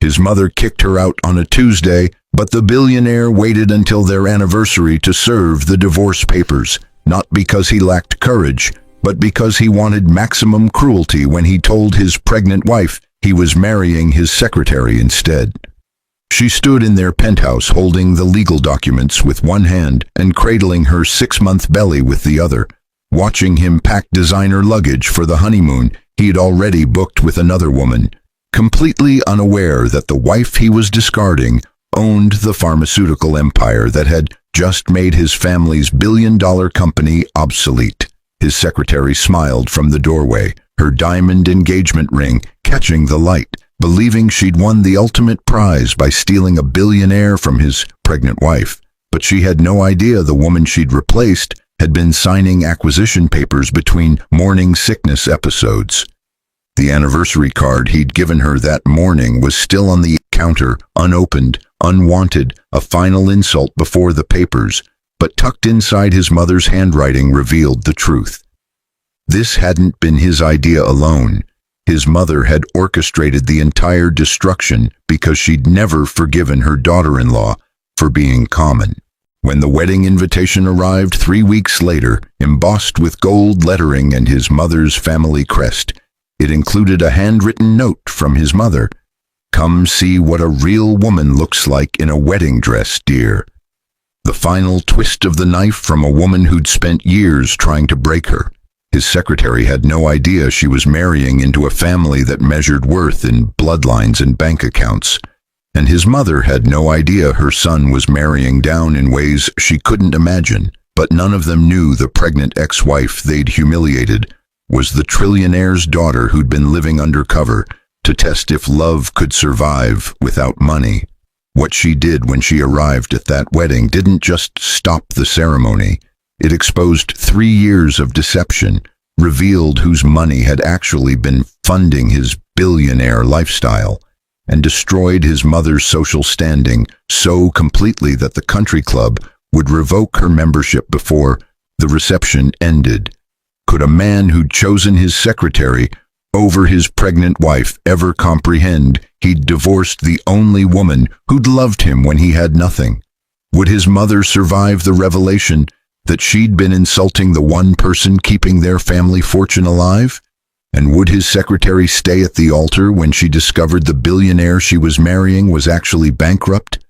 His mother kicked her out on a Tuesday, but the billionaire waited until their anniversary to serve the divorce papers, not because he lacked courage, but because he wanted maximum cruelty when he told his pregnant wife he was marrying his secretary instead. She stood in their penthouse holding the legal documents with one hand and cradling her 6-month belly with the other, watching him pack designer luggage for the honeymoon he'd already booked with another woman, completely unaware that the wife he was discarding owned the pharmaceutical empire that had just made his family's billion-dollar company obsolete. His secretary smiled from the doorway, her diamond engagement ring catching the light, believing she'd won the ultimate prize by stealing a billionaire from his pregnant wife. But she had no idea the woman she'd replaced had been signing acquisition papers between morning sickness episodes. The anniversary card he'd given her that morning was still on the counter, unopened, unwanted, a final insult before the papers, but tucked inside his mother's handwriting revealed the truth. This hadn't been his idea alone. His mother had orchestrated the entire destruction because she'd never forgiven her daughter-in-law for being common. When the wedding invitation arrived 3 weeks later, embossed with gold lettering and his mother's family crest, it included a handwritten note from his mother. "Come see what a real woman looks like in a wedding dress, dear." The final twist of the knife from a woman who'd spent years trying to break her. His secretary had no idea she was marrying into a family that measured worth in bloodlines and bank accounts. And his mother had no idea her son was marrying down in ways she couldn't imagine. But none of them knew the pregnant ex-wife they'd humiliated was the trillionaire's daughter who'd been living undercover to test if love could survive without money. What she did when she arrived at that wedding didn't just stop the ceremony. It exposed 3 years of deception, revealed whose money had actually been funding his billionaire lifestyle, and destroyed his mother's social standing so completely that the country club would revoke her membership before the reception ended. Could a man who'd chosen his secretary over his pregnant wife ever comprehend he'd divorced the only woman who'd loved him when he had nothing? Would his mother survive the revelation that she'd been insulting the one person keeping their family fortune alive? And would his secretary stay at the altar when she discovered the billionaire she was marrying was actually bankrupt?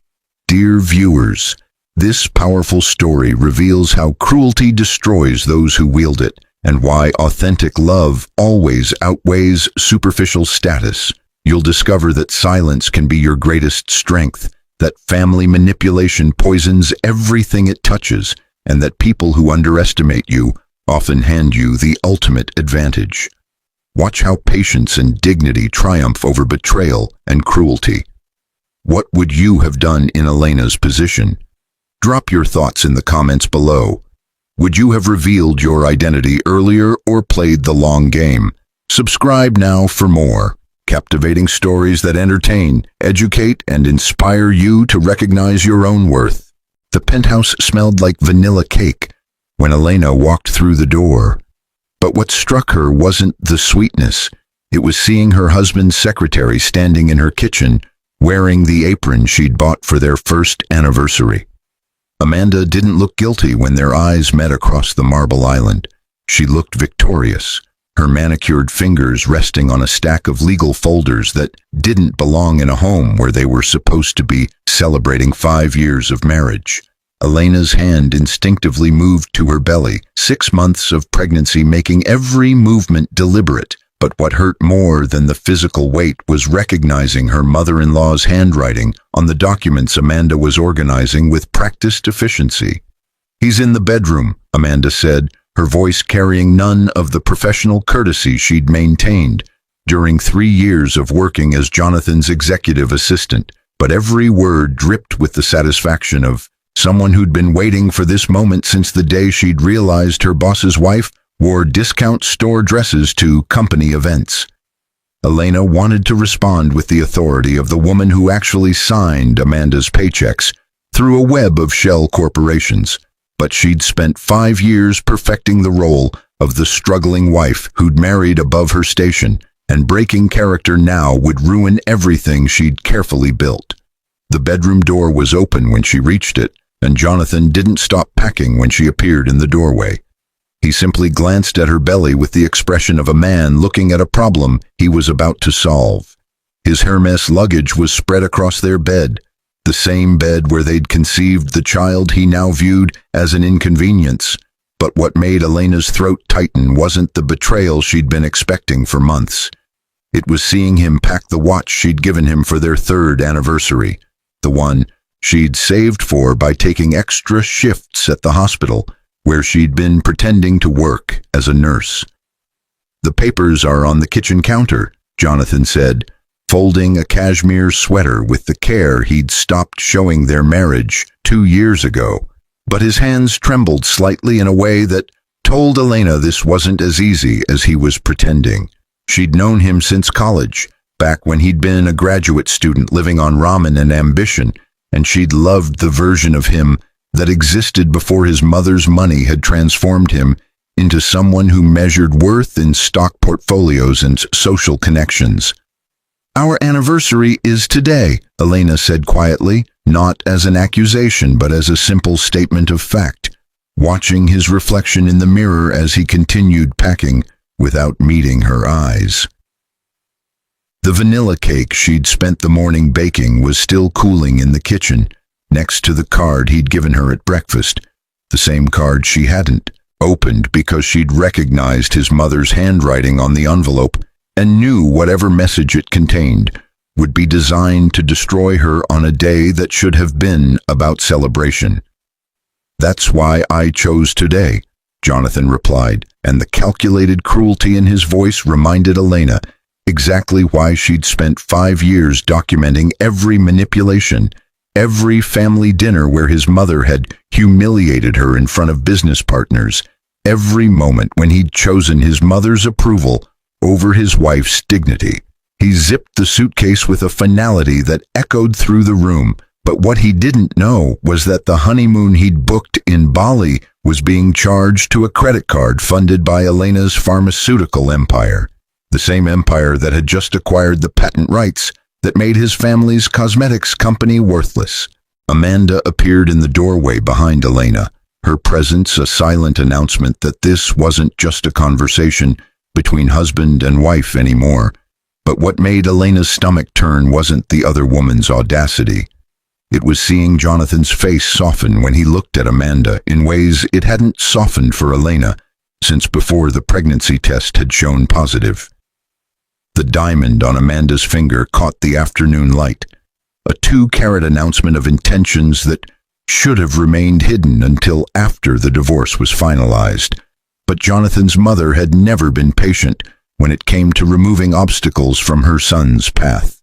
Dear viewers, this powerful story reveals how cruelty destroys those who wield it, and why authentic love always outweighs superficial status. You'll discover that silence can be your greatest strength, that family manipulation poisons everything it touches, and that people who underestimate you often hand you the ultimate advantage. Watch how patience and dignity triumph over betrayal and cruelty. What would you have done in Elena's position? Drop your thoughts in the comments below. Would you have revealed your identity earlier or played the long game? Subscribe now for more captivating stories that entertain, educate, and inspire you to recognize your own worth. The penthouse smelled like vanilla cake when Elena walked through the door. But what struck her wasn't the sweetness. It was seeing her husband's secretary standing in her kitchen, wearing the apron she'd bought for their first anniversary. Amanda didn't look guilty when their eyes met across the marble island. She looked victorious, her manicured fingers resting on a stack of legal folders that didn't belong in a home where they were supposed to be celebrating 5 years of marriage. Elena's hand instinctively moved to her belly, 6 months of pregnancy making every movement deliberate. But what hurt more than the physical weight was recognizing her mother-in-law's handwriting on the documents Amanda was organizing with practiced efficiency. "He's in the bedroom," Amanda said, her voice carrying none of the professional courtesy she'd maintained during 3 years of working as Jonathan's executive assistant. But every word dripped with the satisfaction of someone who'd been waiting for this moment since the day she'd realized her boss's wife wore discount store dresses to company events. Elena wanted to respond with the authority of the woman who actually signed Amanda's paychecks through a web of shell corporations, but she'd spent 5 years perfecting the role of the struggling wife who'd married above her station and breaking character now would ruin everything she'd carefully built. The bedroom door was open when she reached it, and Jonathan didn't stop packing when she appeared in the doorway. He simply glanced at her belly with the expression of a man looking at a problem he was about to solve. His Hermes luggage was spread across their bed, the same bed where they'd conceived the child he now viewed as an inconvenience. But what made Elena's throat tighten wasn't the betrayal she'd been expecting for months. It was seeing him pack the watch she'd given him for their 3rd anniversary, the one she'd saved for by taking extra shifts at the hospital, where she'd been pretending to work as a nurse. "The papers are on the kitchen counter," Jonathan said, folding a cashmere sweater with the care he'd stopped showing their marriage 2 years ago. But his hands trembled slightly in a way that told Elena this wasn't as easy as he was pretending. She'd known him since college, back when he'd been a graduate student living on ramen and ambition, and she'd loved the version of him that existed before his mother's money had transformed him into someone who measured worth in stock portfolios and social connections. "Our anniversary is today," Elena said quietly, not as an accusation but as a simple statement of fact, watching his reflection in the mirror as he continued packing without meeting her eyes. The vanilla cake she'd spent the morning baking was still cooling in the kitchen, next to the card he'd given her at breakfast, the same card she hadn't opened because she'd recognized his mother's handwriting on the envelope and knew whatever message it contained would be designed to destroy her on a day that should have been about celebration. "That's why I chose today," Jonathan replied, and the calculated cruelty in his voice reminded Elena exactly why she'd spent 5 years documenting every manipulation, every family dinner where his mother had humiliated her in front of business partners, every moment when he'd chosen his mother's approval over his wife's dignity. He zipped the suitcase with a finality that echoed through the room, but what he didn't know was that the honeymoon he'd booked in Bali was being charged to a credit card funded by Elena's pharmaceutical empire, the same empire that had just acquired the patent rights that made his family's cosmetics company worthless. Amanda appeared in the doorway behind Elena, her presence a silent announcement that this wasn't just a conversation between husband and wife anymore. But what made Elena's stomach turn wasn't the other woman's audacity. It was seeing Jonathan's face soften when he looked at Amanda in ways it hadn't softened for Elena since before the pregnancy test had shown positive. The diamond on Amanda's finger caught the afternoon light, a 2-carat announcement of intentions that should have remained hidden until after the divorce was finalized. But Jonathan's mother had never been patient when it came to removing obstacles from her son's path.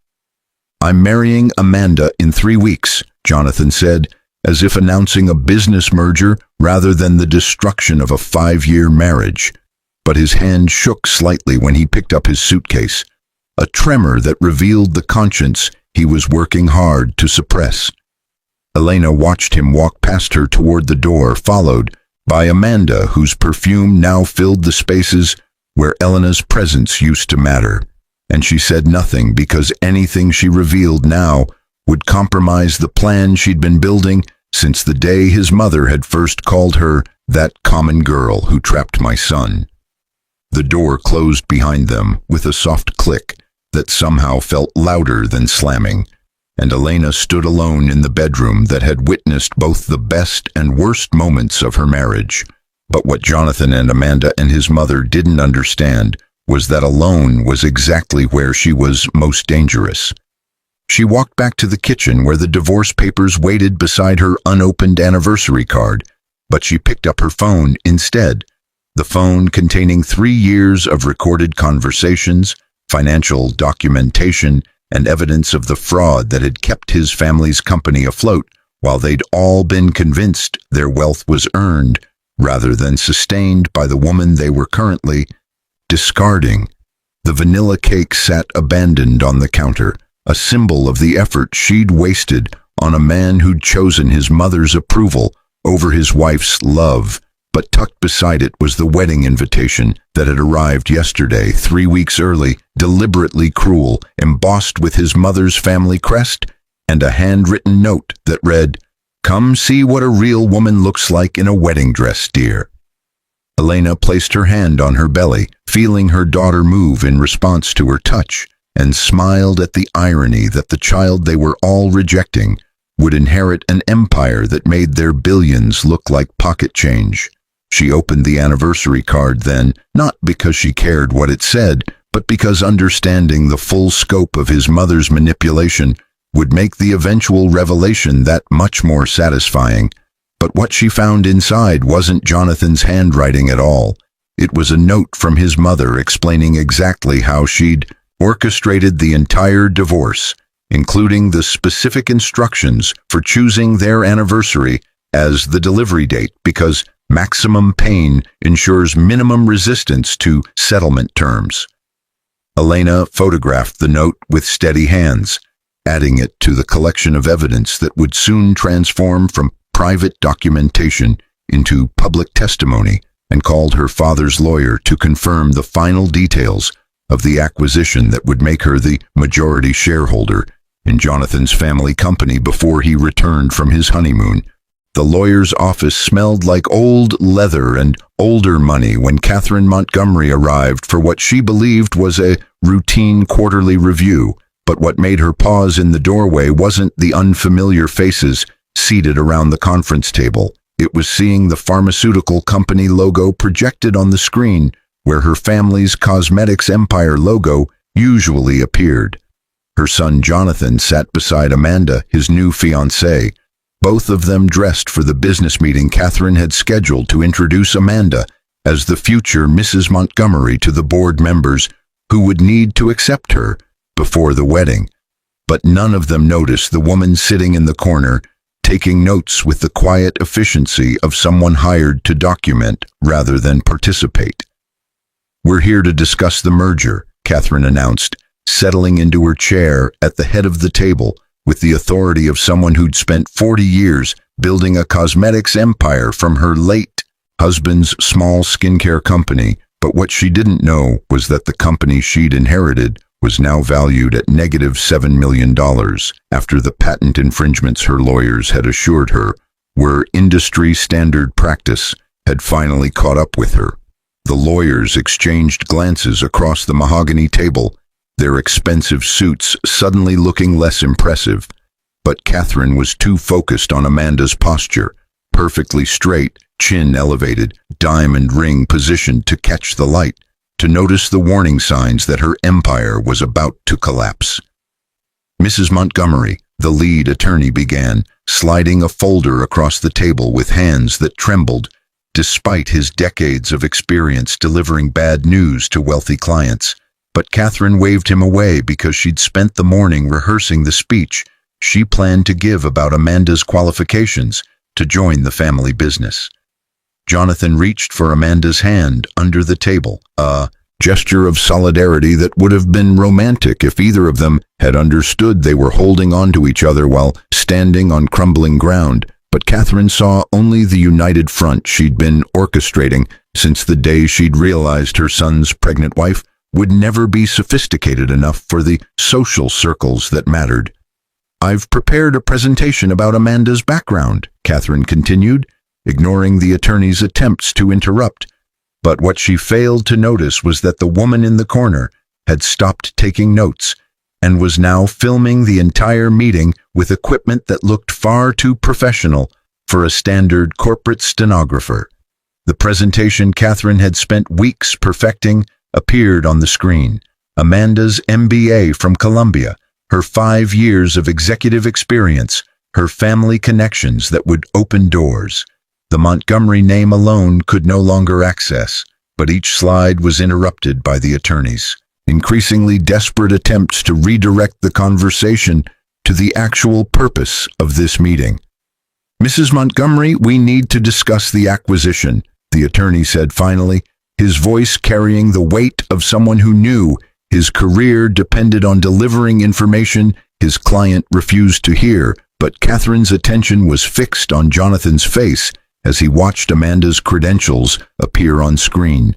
"I'm marrying Amanda in 3 weeks, Jonathan said, as if announcing a business merger rather than the destruction of a 5-year marriage. But his hand shook slightly when he picked up his suitcase, a tremor that revealed the conscience he was working hard to suppress. Elena watched him walk past her toward the door, followed by Amanda, whose perfume now filled the spaces where Elena's presence used to matter. And she said nothing because anything she revealed now would compromise the plan she'd been building since the day his mother had first called her that common girl who trapped my son. The door closed behind them with a soft click that somehow felt louder than slamming, and Elena stood alone in the bedroom that had witnessed both the best and worst moments of her marriage. But what Jonathan and Amanda and his mother didn't understand was that alone was exactly where she was most dangerous. She walked back to the kitchen where the divorce papers waited beside her unopened anniversary card, but she picked up her phone instead, the phone containing 3 years of recorded conversations, financial documentation, and evidence of the fraud that had kept his family's company afloat while they'd all been convinced their wealth was earned rather than sustained by the woman they were currently discarding. The vanilla cake sat abandoned on the counter, a symbol of the effort she'd wasted on a man who'd chosen his mother's approval over his wife's love but tucked beside it was the wedding invitation that had arrived yesterday, 3 weeks early, deliberately cruel, embossed with his mother's family crest, and a handwritten note that read, "Come see what a real woman looks like in a wedding dress, dear." Elena placed her hand on her belly, feeling her daughter move in response to her touch, and smiled at the irony that the child they were all rejecting would inherit an empire that made their billions look like pocket change. She opened the anniversary card then, not because she cared what it said, but because understanding the full scope of his mother's manipulation would make the eventual revelation that much more satisfying. But what she found inside wasn't Jonathan's handwriting at all. It was a note from his mother explaining exactly how she'd orchestrated the entire divorce, including the specific instructions for choosing their anniversary as the delivery date because maximum pain ensures minimum resistance to settlement terms. Elena photographed the note with steady hands, adding it to the collection of evidence that would soon transform from private documentation into public testimony, and called her father's lawyer to confirm the final details of the acquisition that would make her the majority shareholder in Jonathan's family company before he returned from his honeymoon. The lawyer's office smelled like old leather and older money when Catherine Montgomery arrived for what she believed was a routine quarterly review, but what made her pause in the doorway wasn't the unfamiliar faces seated around the conference table. It was seeing the pharmaceutical company logo projected on the screen where her family's cosmetics empire logo usually appeared. Her son Jonathan sat beside Amanda, his new fiancée, both of them dressed for the business meeting Catherine had scheduled to introduce Amanda as the future Mrs. Montgomery to the board members who would need to accept her before the wedding. But none of them noticed the woman sitting in the corner, taking notes with the quiet efficiency of someone hired to document rather than participate. "We're here to discuss the merger," Catherine announced, settling into her chair at the head of the table with the authority of someone who'd spent 40 years building a cosmetics empire from her late husband's small skincare company. But what she didn't know was that the company she'd inherited was now valued at -$7 million after the patent infringements her lawyers had assured her were industry standard practice had finally caught up with her. The lawyers exchanged glances across the mahogany table, their expensive suits suddenly looking less impressive. But Catherine was too focused on Amanda's posture, perfectly straight, chin elevated, diamond ring positioned to catch the light, to notice the warning signs that her empire was about to collapse. "Mrs. Montgomery," the lead attorney began, sliding a folder across the table with hands that trembled, despite his decades of experience delivering bad news to wealthy clients. But Catherine waved him away because she'd spent the morning rehearsing the speech she planned to give about Amanda's qualifications to join the family business. Jonathan reached for Amanda's hand under the table, a gesture of solidarity that would have been romantic if either of them had understood they were holding on to each other while standing on crumbling ground. But Catherine saw only the united front she'd been orchestrating since the day she'd realized her son's pregnant wife would never be sophisticated enough for the social circles that mattered. "I've prepared a presentation about Amanda's background," Catherine continued, ignoring the attorney's attempts to interrupt. But what she failed to notice was that the woman in the corner had stopped taking notes and was now filming the entire meeting with equipment that looked far too professional for a standard corporate stenographer. The presentation Catherine had spent weeks perfecting appeared on the screen. Amanda's MBA from Columbia, her 5 years of executive experience, her family connections that would open doors. The Montgomery name alone could no longer access, but each slide was interrupted by the attorneys, increasingly desperate attempts to redirect the conversation to the actual purpose of this meeting. "Mrs. Montgomery, we need to discuss the acquisition," the attorney said finally, his voice carrying the weight of someone who knew his career depended on delivering information his client refused to hear. But Catherine's attention was fixed on Jonathan's face, as he watched Amanda's credentials appear on screen.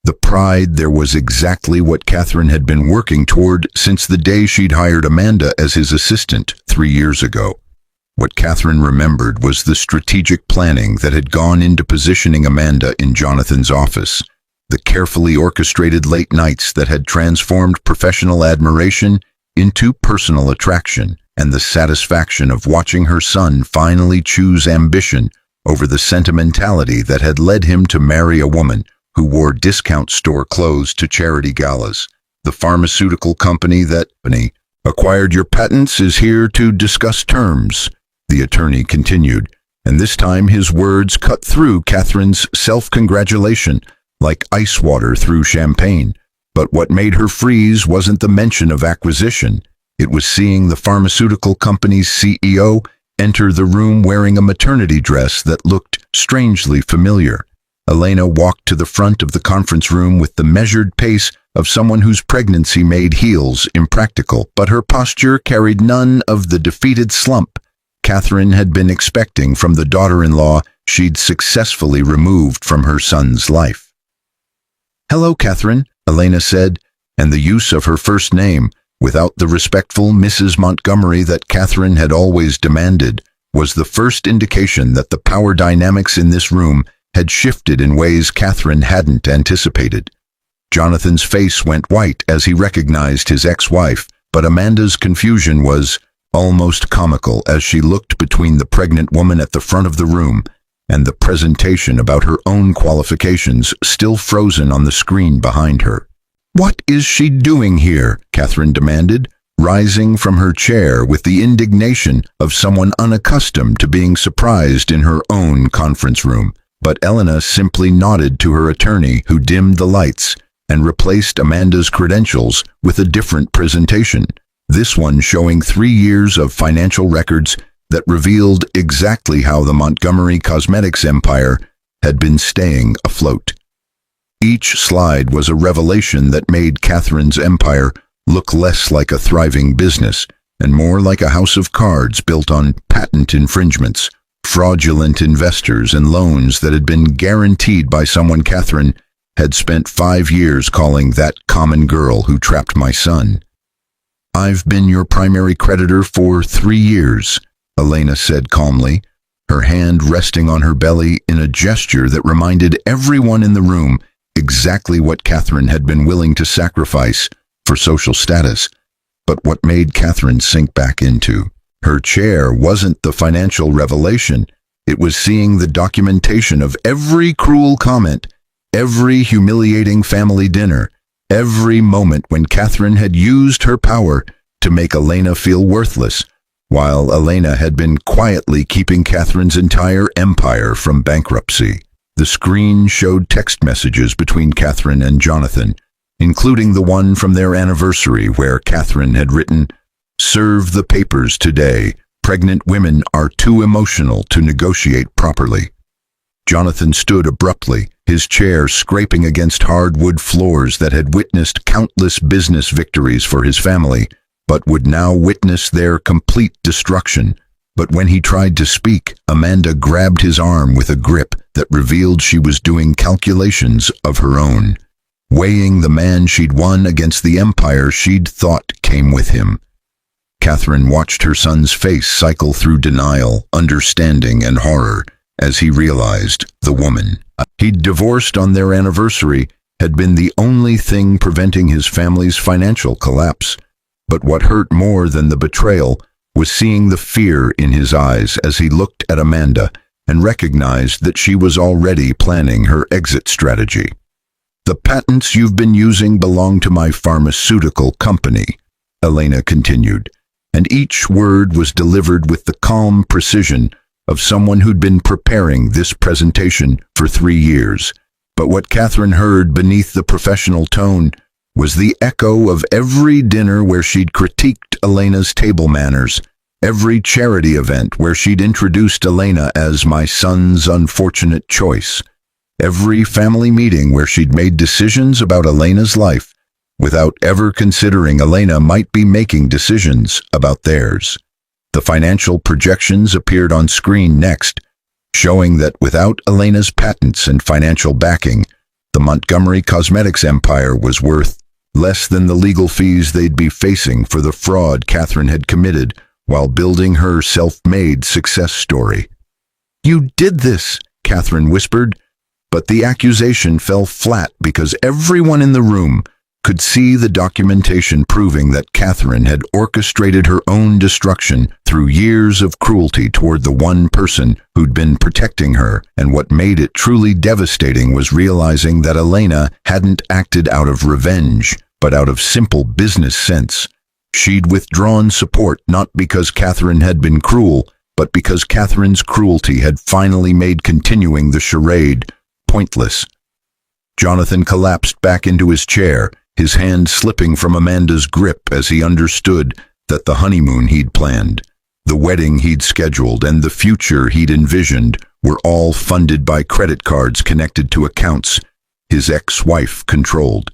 The pride there was exactly what Catherine had been working toward since the day she'd hired Amanda as his assistant 3 years ago. What Catherine remembered was the strategic planning that had gone into positioning Amanda in Jonathan's office, the carefully orchestrated late nights that had transformed professional admiration into personal attraction, and the satisfaction of watching her son finally choose ambition over the sentimentality that had led him to marry a woman who wore discount store clothes to charity galas. The pharmaceutical company that acquired your patents is here to discuss terms, the attorney continued, and this time his words cut through Catherine's self-congratulation like ice water through champagne. But what made her freeze wasn't the mention of acquisition. It was seeing the pharmaceutical company's CEO enter the room wearing a maternity dress that looked strangely familiar. Elena walked to the front of the conference room with the measured pace of someone whose pregnancy made heels impractical, but her posture carried none of the defeated slump Catherine had been expecting from the daughter-in-law she'd successfully removed from her son's life. "Hello, Catherine," Elena said, and the use of her first name, without the respectful Mrs. Montgomery that Catherine had always demanded, was the first indication that the power dynamics in this room had shifted in ways Catherine hadn't anticipated. Jonathan's face went white as he recognized his ex-wife, but Amanda's confusion was almost comical as she looked between the pregnant woman at the front of the room and the presentation about her own qualifications still frozen on the screen behind her. "What is she doing here?" Catherine demanded, rising from her chair with the indignation of someone unaccustomed to being surprised in her own conference room. But Elena simply nodded to her attorney, who dimmed the lights and replaced Amanda's credentials with a different presentation, this one showing 3 years of financial records that revealed exactly how the Montgomery Cosmetics empire had been staying afloat. Each slide was a revelation that made Catherine's empire look less like a thriving business and more like a house of cards built on patent infringements, fraudulent investors, and loans that had been guaranteed by someone Catherine had spent 5 years calling that common girl who trapped my son. "I've been your primary creditor for 3 years, Elena said calmly, her hand resting on her belly in a gesture that reminded everyone in the room exactly what Catherine had been willing to sacrifice for social status. But what made Catherine sink back into her chair wasn't the financial revelation. It was seeing the documentation of every cruel comment, every humiliating family dinner, every moment when Catherine had used her power to make Elena feel worthless, while Elena had been quietly keeping Catherine's entire empire from bankruptcy. The screen showed text messages between Catherine and Jonathan, including the one from their anniversary where Catherine had written, "Serve the papers today. Pregnant women are too emotional to negotiate properly." Jonathan stood abruptly, his chair scraping against hardwood floors that had witnessed countless business victories for his family, but would now witness their complete destruction. But when he tried to speak, Amanda grabbed his arm with a grip that revealed she was doing calculations of her own, weighing the man she'd won against the empire she'd thought came with him. Catherine watched her son's face cycle through denial, understanding, and horror as he realized the woman he'd divorced on their anniversary had been the only thing preventing his family's financial collapse. But what hurt more than the betrayal was seeing the fear in his eyes as he looked at Amanda and recognized that she was already planning her exit strategy. "The patents you've been using belong to my pharmaceutical company," Elena continued, and each word was delivered with the calm precision of someone who'd been preparing this presentation for 3 years. But what Catherine heard beneath the professional tone was the echo of every dinner where she'd critiqued Elena's table manners, every charity event where she'd introduced Elena as my son's unfortunate choice, every family meeting where she'd made decisions about Elena's life without ever considering Elena might be making decisions about theirs. The financial projections appeared on screen next, showing that without Elena's patents and financial backing, the Montgomery Cosmetics empire was worth less than the legal fees they'd be facing for the fraud Catherine had committed while building her self-made success story. "You did this," Catherine whispered, but the accusation fell flat because everyone in the room could see the documentation proving that Catherine had orchestrated her own destruction through years of cruelty toward the one person who'd been protecting her, and what made it truly devastating was realizing that Elena hadn't acted out of revenge, but out of simple business sense. She'd withdrawn support not because Catherine had been cruel, but because Catherine's cruelty had finally made continuing the charade pointless. Jonathan collapsed back into his chair, his hand slipping from Amanda's grip as he understood that the honeymoon he'd planned, the wedding he'd scheduled, and the future he'd envisioned were all funded by credit cards connected to accounts his ex-wife controlled.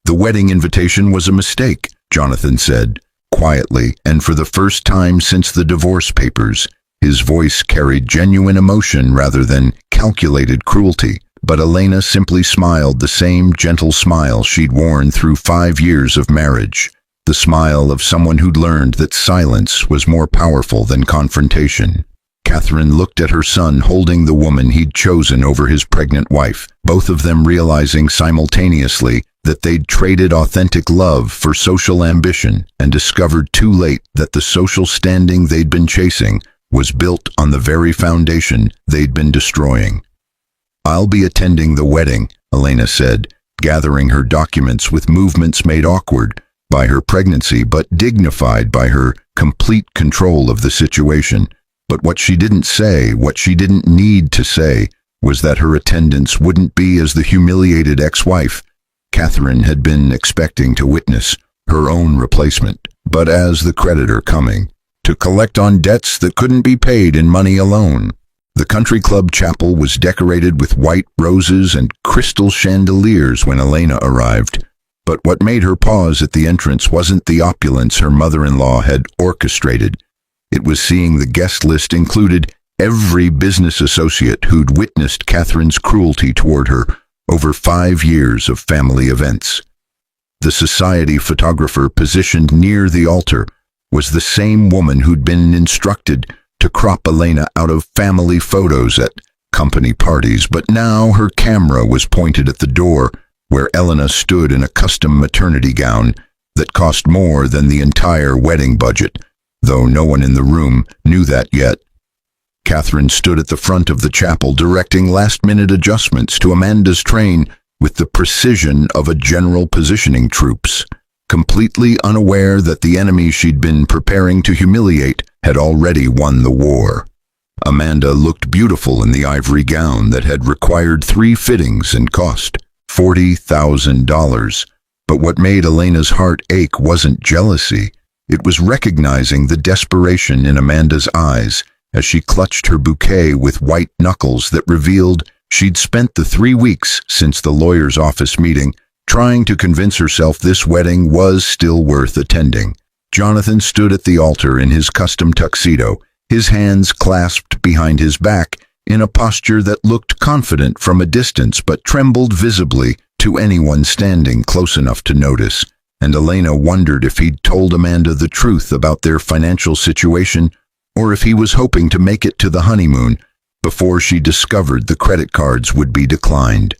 "The wedding invitation was a mistake," Jonathan said, quietly, and for the first time since the divorce papers, his voice carried genuine emotion rather than calculated cruelty. But Elena simply smiled the same gentle smile she'd worn through 5 years of marriage, the smile of someone who'd learned that silence was more powerful than confrontation. Catherine looked at her son holding the woman he'd chosen over his pregnant wife, both of them realizing simultaneously that they'd traded authentic love for social ambition and discovered too late that the social standing they'd been chasing was built on the very foundation they'd been destroying. "I'll be attending the wedding," Elena said, gathering her documents with movements made awkward by her pregnancy but dignified by her complete control of the situation. But what she didn't say, what she didn't need to say, was that her attendance wouldn't be as the humiliated ex-wife Catherine had been expecting to witness, her own replacement, but as the creditor coming to collect on debts that couldn't be paid in money alone. The country club chapel was decorated with white roses and crystal chandeliers when Elena arrived, but what made her pause at the entrance wasn't the opulence her mother-in-law had orchestrated. It was seeing the guest list included every business associate who'd witnessed Catherine's cruelty toward her over 5 years of family events. The society photographer positioned near the altar was the same woman who'd been instructed to crop Elena out of family photos at company parties, but now her camera was pointed at the door where Elena stood in a custom maternity gown that cost more than the entire wedding budget, though no one in the room knew that yet. Catherine stood at the front of the chapel directing last-minute adjustments to Amanda's train with the precision of a general positioning troops, completely unaware that the enemy she'd been preparing to humiliate had already won the war. Amanda looked beautiful in the ivory gown that had required 3 fittings and cost $40,000. But what made Elena's heart ache wasn't jealousy. It was recognizing the desperation in Amanda's eyes as she clutched her bouquet with white knuckles that revealed she'd spent the 3 weeks since the lawyer's office meeting trying to convince herself this wedding was still worth attending. Jonathan stood at the altar in his custom tuxedo, his hands clasped behind his back in a posture that looked confident from a distance but trembled visibly to anyone standing close enough to notice. And Elena wondered if he'd told Amanda the truth about their financial situation, or if he was hoping to make it to the honeymoon before she discovered the credit cards would be declined.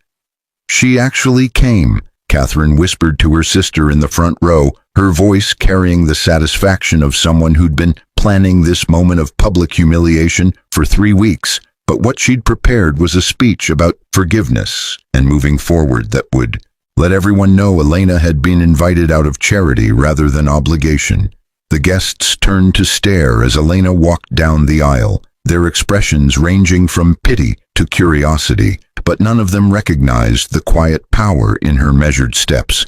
"She actually came," Catherine whispered to her sister in the front row, her voice carrying the satisfaction of someone who'd been planning this moment of public humiliation for 3 weeks. But what she'd prepared was a speech about forgiveness and moving forward that would let everyone know Elena had been invited out of charity rather than obligation. The guests turned to stare as Elena walked down the aisle, their expressions ranging from pity to curiosity, but none of them recognized the quiet power in her measured steps,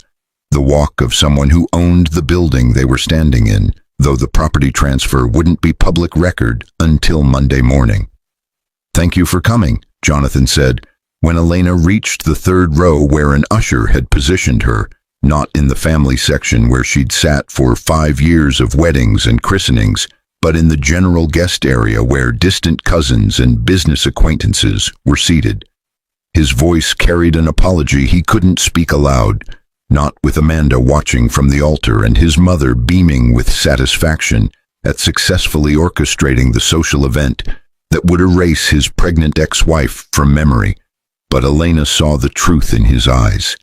the walk of someone who owned the building they were standing in, though the property transfer wouldn't be public record until Monday morning. "Thank you for coming," Jonathan said, when Elena reached the 3rd row where an usher had positioned her, not in the family section where she'd sat for 5 years of weddings and christenings, but in the general guest area where distant cousins and business acquaintances were seated. His voice carried an apology he couldn't speak aloud, not with Amanda watching from the altar and his mother beaming with satisfaction at successfully orchestrating the social event that would erase his pregnant ex-wife from memory. But Elena saw the truth in his eyes.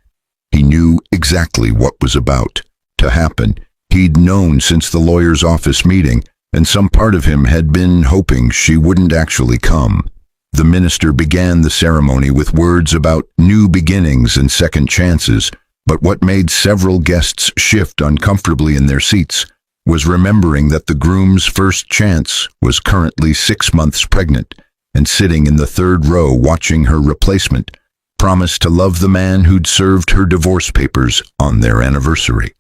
He knew exactly what was about to happen. He'd known since the lawyer's office meeting, and some part of him had been hoping she wouldn't actually come. The minister began the ceremony with words about new beginnings and second chances, but what made several guests shift uncomfortably in their seats was remembering that the groom's first chance was currently 6 months pregnant, and sitting in the third row watching her replacement promise to love the man who'd served her divorce papers on their anniversary.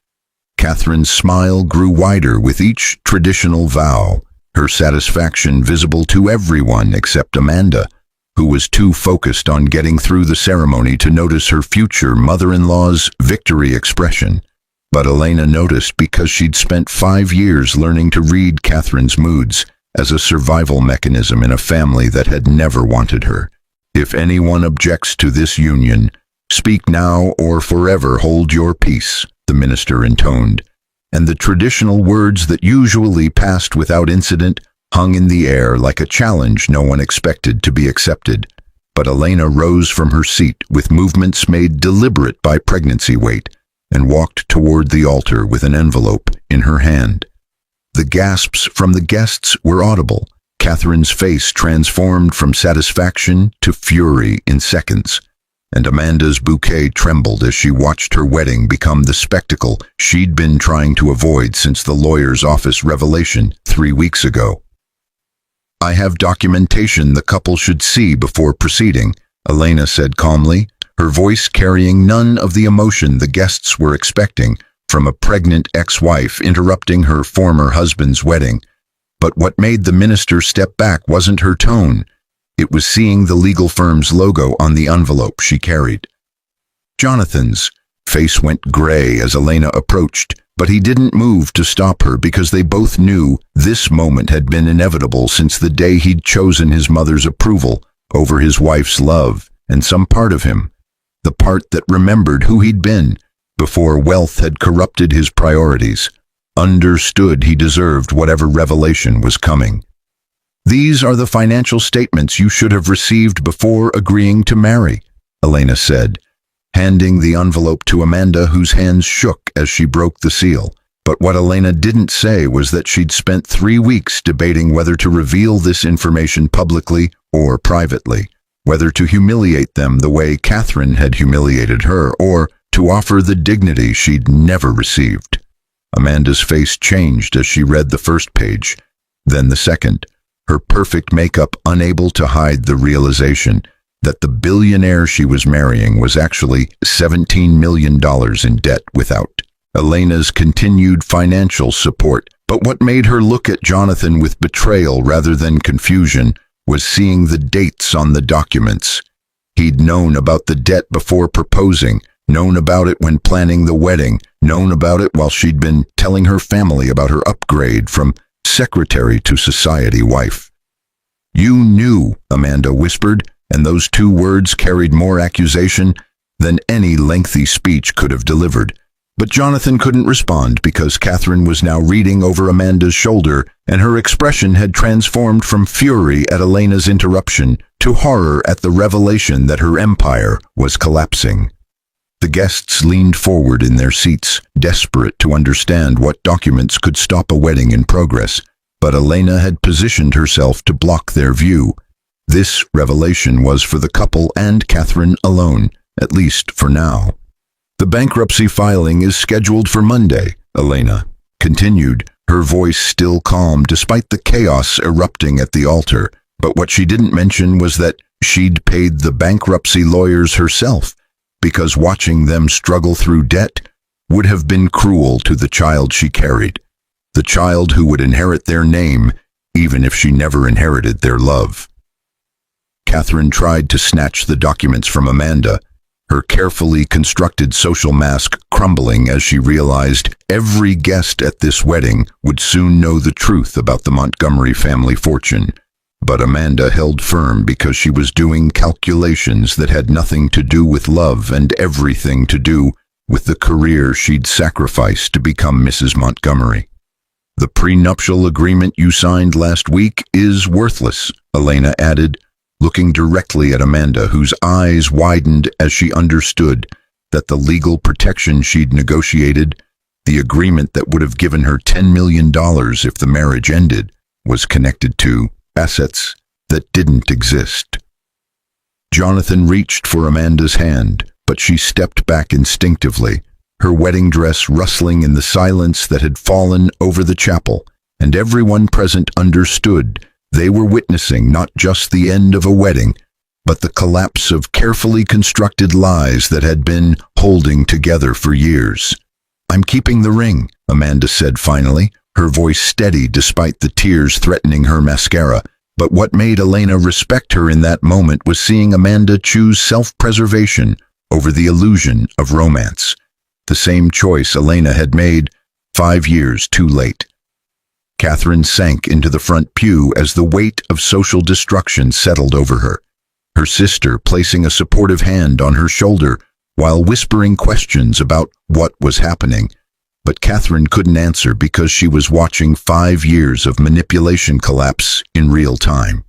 Catherine's smile grew wider with each traditional vow, her satisfaction visible to everyone except Amanda, who was too focused on getting through the ceremony to notice her future mother-in-law's victory expression. But Elena noticed because she'd spent 5 years learning to read Catherine's moods as a survival mechanism in a family that had never wanted her. If anyone objects to this union, speak now or forever hold your peace, the minister intoned, and the traditional words that usually passed without incident hung in the air like a challenge no one expected to be accepted. But Elena rose from her seat with movements made deliberate by pregnancy weight and walked toward the altar with an envelope in her hand. The gasps from the guests were audible. Catherine's face transformed from satisfaction to fury in seconds, and Amanda's bouquet trembled as she watched her wedding become the spectacle she'd been trying to avoid since the lawyer's office revelation 3 weeks ago. "I have documentation the couple should see before proceeding," Elena said calmly, her voice carrying none of the emotion the guests were expecting from a pregnant ex-wife interrupting her former husband's wedding. But what made the minister step back wasn't her tone. It was seeing the legal firm's logo on the envelope she carried. Jonathan's face went gray as Elena approached, but he didn't move to stop her because they both knew this moment had been inevitable since the day he'd chosen his mother's approval over his wife's love, and some part of him, the part that remembered who he'd been before wealth had corrupted his priorities, understood he deserved whatever revelation was coming. "These are the financial statements you should have received before agreeing to marry," Elena said, handing the envelope to Amanda, whose hands shook as she broke the seal. But what Elena didn't say was that she'd spent 3 weeks debating whether to reveal this information publicly or privately, whether to humiliate them the way Catherine had humiliated her, or to offer the dignity she'd never received. Amanda's face changed as she read the first page, then the second, her perfect makeup unable to hide the realization that the billionaire she was marrying was actually $17 million in debt without Elena's continued financial support. But what made her look at Jonathan with betrayal rather than confusion was seeing the dates on the documents. He'd known about the debt before proposing, known about it when planning the wedding, known about it while she'd been telling her family about her upgrade from secretary to society wife. "You knew," Amanda whispered, and those 2 words carried more accusation than any lengthy speech could have delivered. But Jonathan couldn't respond because Catherine was now reading over Amanda's shoulder, and her expression had transformed from fury at Elena's interruption to horror at the revelation that her empire was collapsing. The guests leaned forward in their seats, desperate to understand what documents could stop a wedding in progress, but Elena had positioned herself to block their view. This revelation was for the couple and Catherine alone, at least for now. "The bankruptcy filing is scheduled for Monday," Elena continued, her voice still calm despite the chaos erupting at the altar. But what she didn't mention was that she'd paid the bankruptcy lawyers herself, because watching them struggle through debt would have been cruel to the child she carried, the child who would inherit their name even if she never inherited their love. Catherine tried to snatch the documents from Amanda, her carefully constructed social mask crumbling as she realized every guest at this wedding would soon know the truth about the Montgomery family fortune. But Amanda held firm because she was doing calculations that had nothing to do with love and everything to do with the career she'd sacrificed to become Mrs. Montgomery. "The prenuptial agreement you signed last week is worthless," Elena added, looking directly at Amanda, whose eyes widened as she understood that the legal protection she'd negotiated, the agreement that would have given her $10 million if the marriage ended, was connected to assets that didn't exist. Jonathan reached for Amanda's hand, but she stepped back instinctively, her wedding dress rustling in the silence that had fallen over the chapel, and everyone present understood they were witnessing not just the end of a wedding, but the collapse of carefully constructed lies that had been holding together for years. "I'm keeping the ring," Amanda said finally, her voice steady despite the tears threatening her mascara. But what made Elena respect her in that moment was seeing Amanda choose self-preservation over the illusion of romance. The same choice Elena had made 5 years too late. Catherine sank into the front pew as the weight of social destruction settled over her, her sister placing a supportive hand on her shoulder while whispering questions about what was happening. But Catherine couldn't answer because she was watching 5 years of manipulation collapse in real time.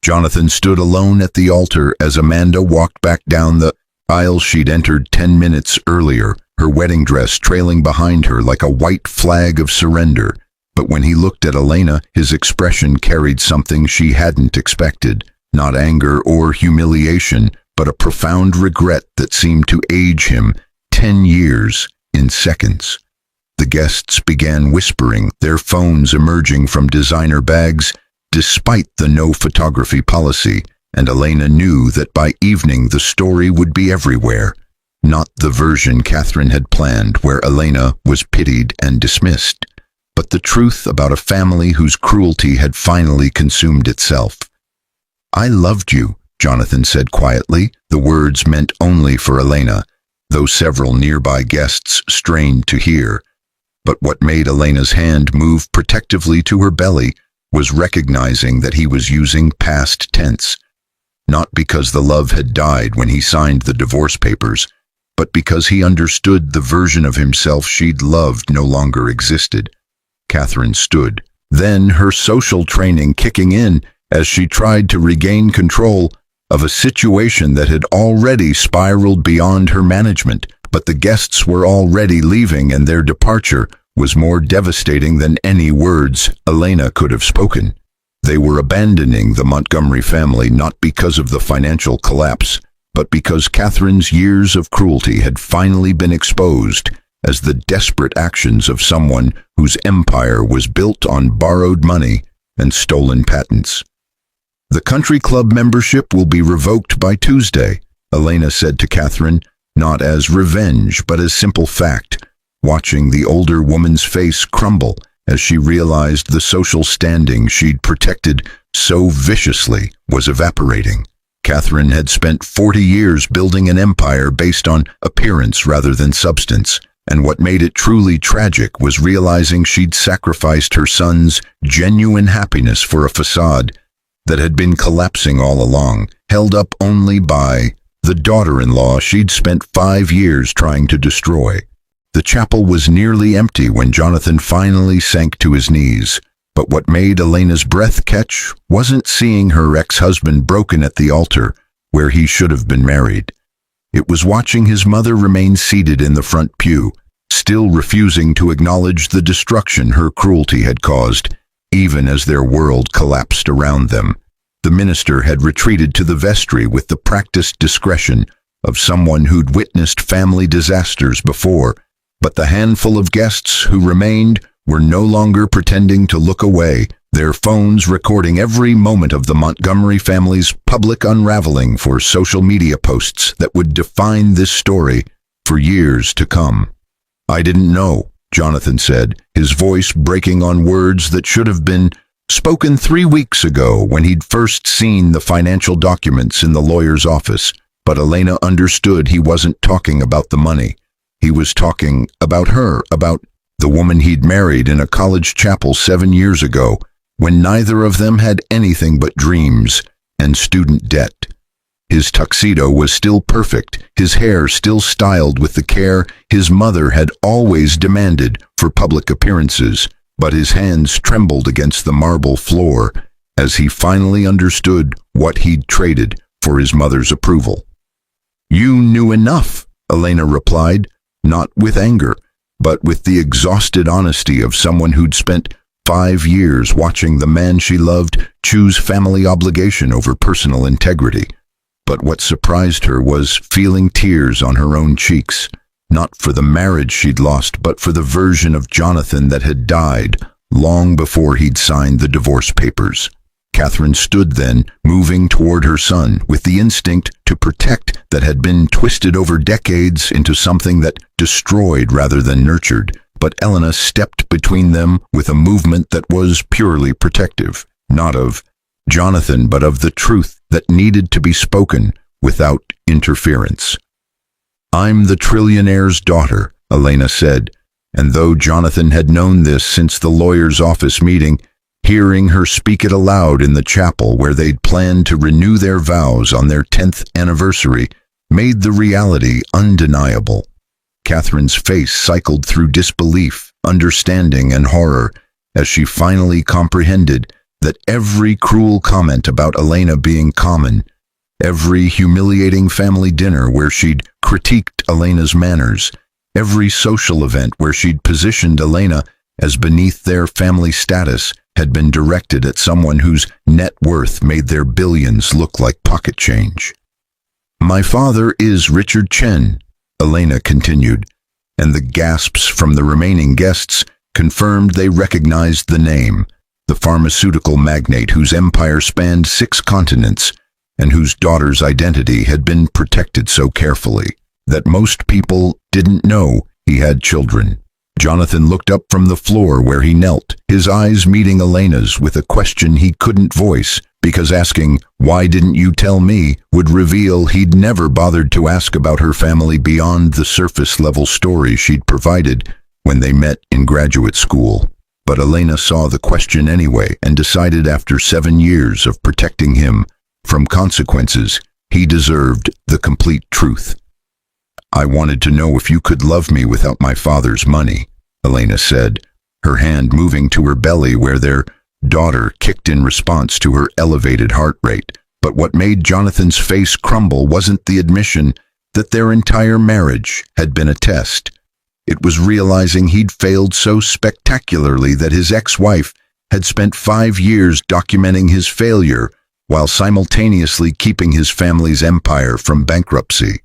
Jonathan stood alone at the altar as Amanda walked back down the aisle she'd entered 10 minutes earlier, her wedding dress trailing behind her like a white flag of surrender. But when he looked at Elena, his expression carried something she hadn't expected, not anger or humiliation, but a profound regret that seemed to age him 10 years in seconds. The guests began whispering, their phones emerging from designer bags, despite the no photography policy, and Elena knew that by evening the story would be everywhere. Not the version Catherine had planned, where Elena was pitied and dismissed, but the truth about a family whose cruelty had finally consumed itself. "I loved you," Jonathan said quietly, the words meant only for Elena, though several nearby guests strained to hear. But what made Elena's hand move protectively to her belly was recognizing that he was using past tense, not because the love had died when he signed the divorce papers, but because he understood the version of himself she'd loved no longer existed. Catherine stood, then her social training kicking in as she tried to regain control of a situation that had already spiraled beyond her management. But the guests were already leaving, and their departure was more devastating than any words Elena could have spoken. They were abandoning the Montgomery family not because of the financial collapse, but because Catherine's years of cruelty had finally been exposed as the desperate actions of someone whose empire was built on borrowed money and stolen patents. "The country club membership will be revoked by Tuesday," Elena said to Catherine, not as revenge but as simple fact, watching the older woman's face crumble as she realized the social standing she'd protected so viciously was evaporating. Catherine had spent 40 years building an empire based on appearance rather than substance, and what made it truly tragic was realizing she'd sacrificed her son's genuine happiness for a facade that had been collapsing all along, held up only by the daughter-in-law she'd spent 5 years trying to destroy. The chapel was nearly empty when Jonathan finally sank to his knees, but what made Elena's breath catch wasn't seeing her ex-husband broken at the altar where he should have been married. It was watching his mother remain seated in the front pew, still refusing to acknowledge the destruction her cruelty had caused, even as their world collapsed around them. The minister had retreated to the vestry with the practiced discretion of someone who'd witnessed family disasters before, but the handful of guests who remained were no longer pretending to look away, their phones recording every moment of the Montgomery family's public unraveling for social media posts that would define this story for years to come. "I didn't know," Jonathan said, his voice breaking on words that should have been spoken 3 weeks ago when he'd first seen the financial documents in the lawyer's office. But Elena understood he wasn't talking about the money. He was talking about her, about the woman he'd married in a college chapel 7 years ago, when neither of them had anything but dreams and student debt. His tuxedo was still perfect, his hair still styled with the care his mother had always demanded for public appearances, but his hands trembled against the marble floor as he finally understood what he'd traded for his mother's approval. "You knew enough," Elena replied, not with anger, but with the exhausted honesty of someone who'd spent 5 years watching the man she loved choose family obligation over personal integrity. But what surprised her was feeling tears on her own cheeks, not for the marriage she'd lost, but for the version of Jonathan that had died long before he'd signed the divorce papers. Catherine stood then, moving toward her son, with the instinct to protect that had been twisted over decades into something that destroyed rather than nurtured. But Elena stepped between them with a movement that was purely protective, not of Jonathan, but of the truth that needed to be spoken without interference. "I'm the Trillionaire's daughter," Elena said, and though Jonathan had known this since the lawyer's office meeting, hearing her speak it aloud in the chapel where they'd planned to renew their vows on their 10th anniversary made the reality undeniable. Catherine's face cycled through disbelief, understanding, and horror as she finally comprehended that every cruel comment about Elena being common, every humiliating family dinner where she'd critiqued Elena's manners, every social event where she'd positioned Elena as beneath their family status had been directed at someone whose net worth made their billions look like pocket change. "My father is Richard Chen," Elena continued, and the gasps from the remaining guests confirmed they recognized the name, the pharmaceutical magnate whose empire spanned 6 continents and whose daughter's identity had been protected so carefully that most people didn't know he had children. Jonathan looked up from the floor where he knelt, his eyes meeting Elena's with a question he couldn't voice, because asking, "Why didn't you tell me?" would reveal he'd never bothered to ask about her family beyond the surface-level story she'd provided when they met in graduate school. But Elena saw the question anyway and decided after 7 years of protecting him from consequences, he deserved the complete truth. "I wanted to know if you could love me without my father's money," Elena said, her hand moving to her belly where their daughter kicked in response to her elevated heart rate. But what made Jonathan's face crumble wasn't the admission that their entire marriage had been a test. It was realizing he'd failed so spectacularly that his ex-wife had spent 5 years documenting his failure while simultaneously keeping his family's empire from bankruptcy.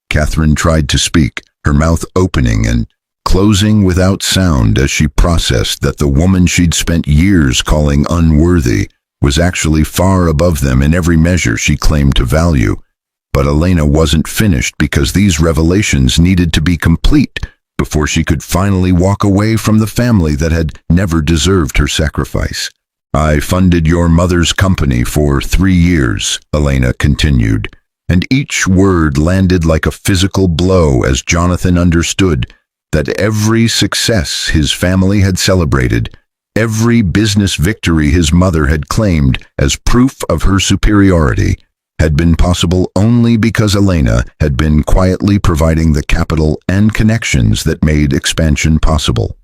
Catherine tried to speak, her mouth opening and closing without sound as she processed that the woman she'd spent years calling unworthy was actually far above them in every measure she claimed to value. But Elena wasn't finished because these revelations needed to be complete before she could finally walk away from the family that had never deserved her sacrifice. "I funded your mother's company for 3 years, Elena continued, and each word landed like a physical blow as Jonathan understood that every success his family had celebrated, every business victory his mother had claimed as proof of her superiority, had been possible only because Elena had been quietly providing the capital and connections that made expansion possible.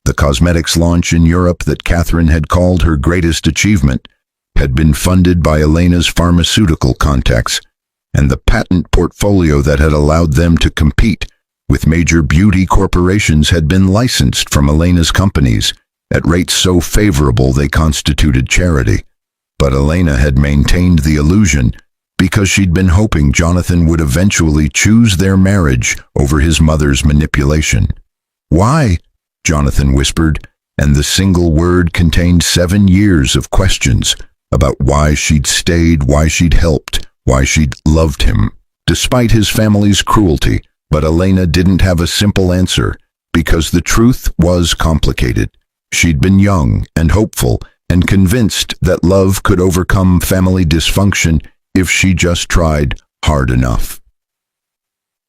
The cosmetics launch in Europe that Catherine had called her greatest achievement had been funded by Elena's pharmaceutical contacts, and the patent portfolio that had allowed them to compete with major beauty corporations had been licensed from Elena's companies at rates so favorable they constituted charity. But Elena had maintained the illusion because she'd been hoping Jonathan would eventually choose their marriage over his mother's manipulation. "Why?" Jonathan whispered, and the single word contained 7 years of questions about why she'd stayed, why she'd helped, why she'd loved him, despite his family's cruelty. But Elena didn't have a simple answer, because the truth was complicated. She'd been young and hopeful and convinced that love could overcome family dysfunction if she just tried hard enough.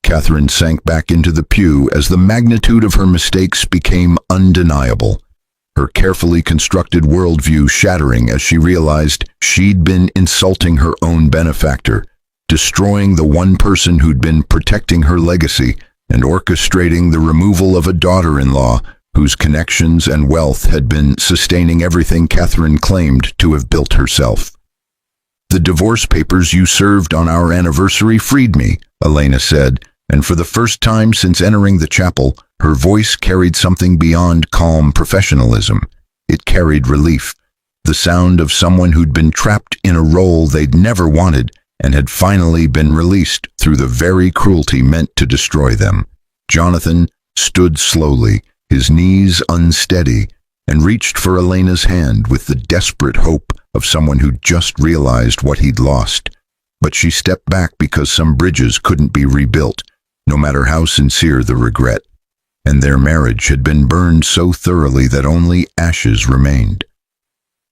Catherine sank back into the pew as the magnitude of her mistakes became undeniable, her carefully constructed worldview shattering as she realized she'd been insulting her own benefactor, destroying the one person who'd been protecting her legacy, and orchestrating the removal of a daughter-in-law whose connections and wealth had been sustaining everything Catherine claimed to have built herself. "The divorce papers you served on our anniversary freed me," Elena said, and for the first time since entering the chapel, her voice carried something beyond calm professionalism. It carried relief, the sound of someone who'd been trapped in a role they'd never wanted and had finally been released through the very cruelty meant to destroy them. Jonathan stood slowly, his knees unsteady, and reached for Elena's hand with the desperate hope of someone who'd just realized what he'd lost. But she stepped back because some bridges couldn't be rebuilt, no matter how sincere the regret, and their marriage had been burned so thoroughly that only ashes remained.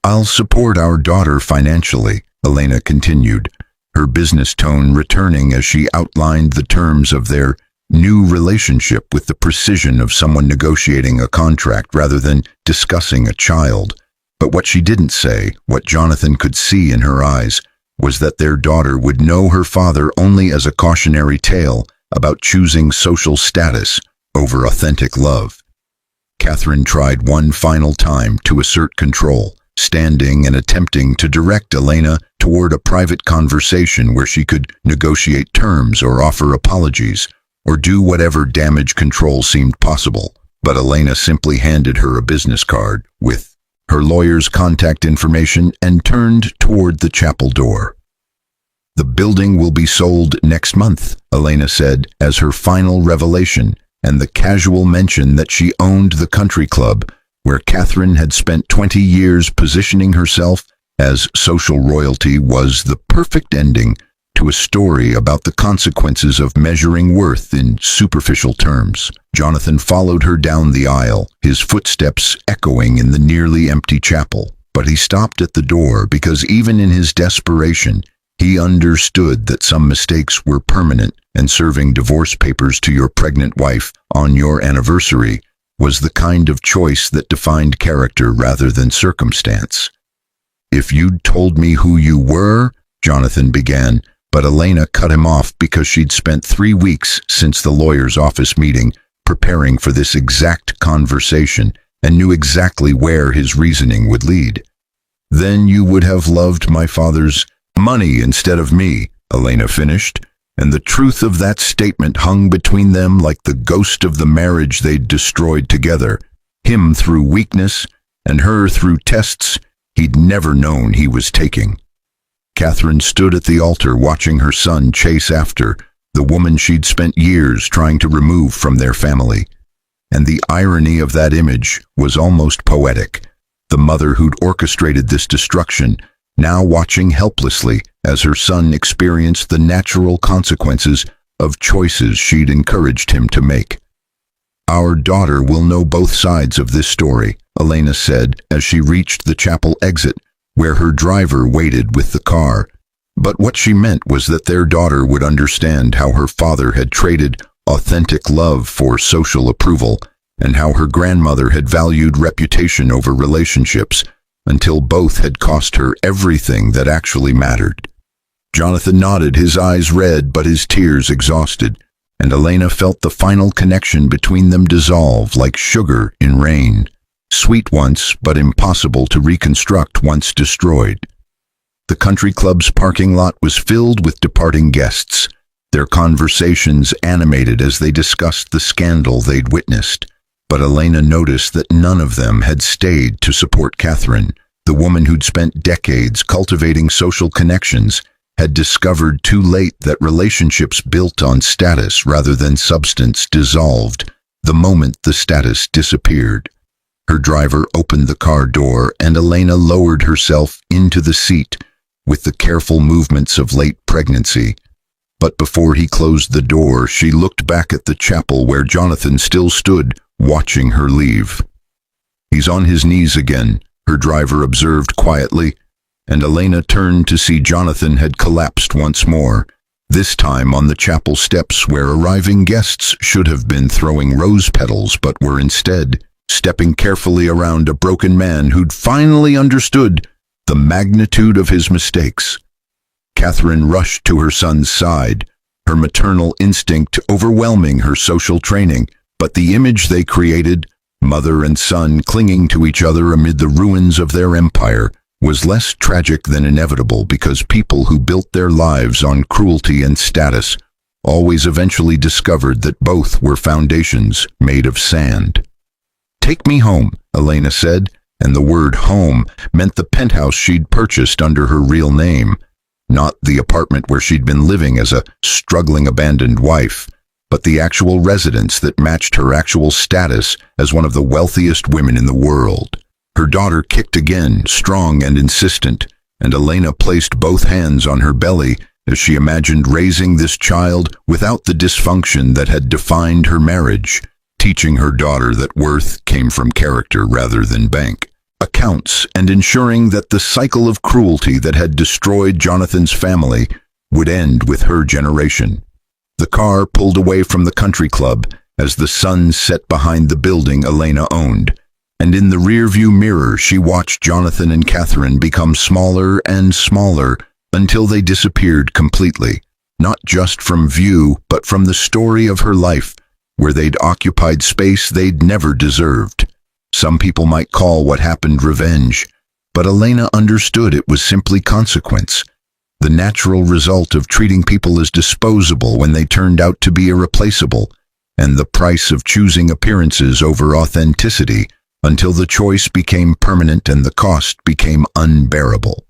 "I'll support our daughter financially," Elena continued, her business tone returning as she outlined the terms of their new relationship with the precision of someone negotiating a contract rather than discussing a child. But what she didn't say, what Jonathan could see in her eyes, was that their daughter would know her father only as a cautionary tale about choosing social status over authentic love. Catherine tried one final time to assert control, standing and attempting to direct Elena toward a private conversation where she could negotiate terms or offer apologies, or do whatever damage control seemed possible. But Elena simply handed her a business card with her lawyer's contact information and turned toward the chapel door. "The building will be sold next month," Elena said as her final revelation, and the casual mention that she owned the country club where Catherine had spent 20 years positioning herself as social royalty was the perfect ending to a story about the consequences of measuring worth in superficial terms. Jonathan followed her down the aisle, his footsteps echoing in the nearly empty chapel. But he stopped at the door because even in his desperation, he understood that some mistakes were permanent, and serving divorce papers to your pregnant wife on your anniversary was the kind of choice that defined character rather than circumstance. "If you'd told me who you were," Jonathan began, but Elena cut him off because she'd spent 3 weeks since the lawyer's office meeting preparing for this exact conversation and knew exactly where his reasoning would lead. "Then you would have loved my father's money instead of me," Elena finished, and the truth of that statement hung between them like the ghost of the marriage they'd destroyed together, him through weakness and her through tests he'd never known he was taking. Catherine stood at the altar watching her son chase after the woman she'd spent years trying to remove from their family. And the irony of that image was almost poetic. The mother who'd orchestrated this destruction, now watching helplessly as her son experienced the natural consequences of choices she'd encouraged him to make. "Our daughter will know both sides of this story," Elena said as she reached the chapel exit, where her driver waited with the car. But what she meant was that their daughter would understand how her father had traded authentic love for social approval, and how her grandmother had valued reputation over relationships, until both had cost her everything that actually mattered. Jonathan nodded, his eyes red but his tears exhausted, and Elena felt the final connection between them dissolve like sugar in rain, sweet once but impossible to reconstruct once destroyed. The country club's parking lot was filled with departing guests, their conversations animated as they discussed the scandal they'd witnessed. But Elena noticed that none of them had stayed to support Catherine. The woman who'd spent decades cultivating social connections had discovered too late that relationships built on status rather than substance dissolved the moment the status disappeared. Her driver opened the car door and Elena lowered herself into the seat with the careful movements of late pregnancy. But before he closed the door, she looked back at the chapel where Jonathan still stood, watching her leave. "He's on his knees again," her driver observed quietly, and Elena turned to see Jonathan had collapsed once more, This time on the chapel steps where arriving guests should have been throwing rose petals but were instead stepping carefully around a broken man who'd finally understood the magnitude of his mistakes. Catherine rushed to her son's side, her maternal instinct overwhelming her social training, but the image they created, mother and son clinging to each other amid the ruins of their empire, was less tragic than inevitable because people who built their lives on cruelty and status always eventually discovered that both were foundations made of sand. "Take me home," Elena said, and the word home meant the penthouse she'd purchased under her real name, not the apartment where she'd been living as a struggling abandoned wife, but the actual residence that matched her actual status as one of the wealthiest women in the world. Her daughter kicked again, strong and insistent, and Elena placed both hands on her belly as she imagined raising this child without the dysfunction that had defined her marriage, teaching her daughter that worth came from character rather than bank accounts, and ensuring that the cycle of cruelty that had destroyed Jonathan's family would end with her generation. The car pulled away from the country club as the sun set behind the building Elena owned, and in the rearview mirror she watched Jonathan and Catherine become smaller and smaller until they disappeared completely, not just from view but from the story of her life, where they'd occupied space they'd never deserved. Some people might call what happened revenge, but Elena understood it was simply consequence, the natural result of treating people as disposable when they turned out to be irreplaceable, and the price of choosing appearances over authenticity until the choice became permanent and the cost became unbearable.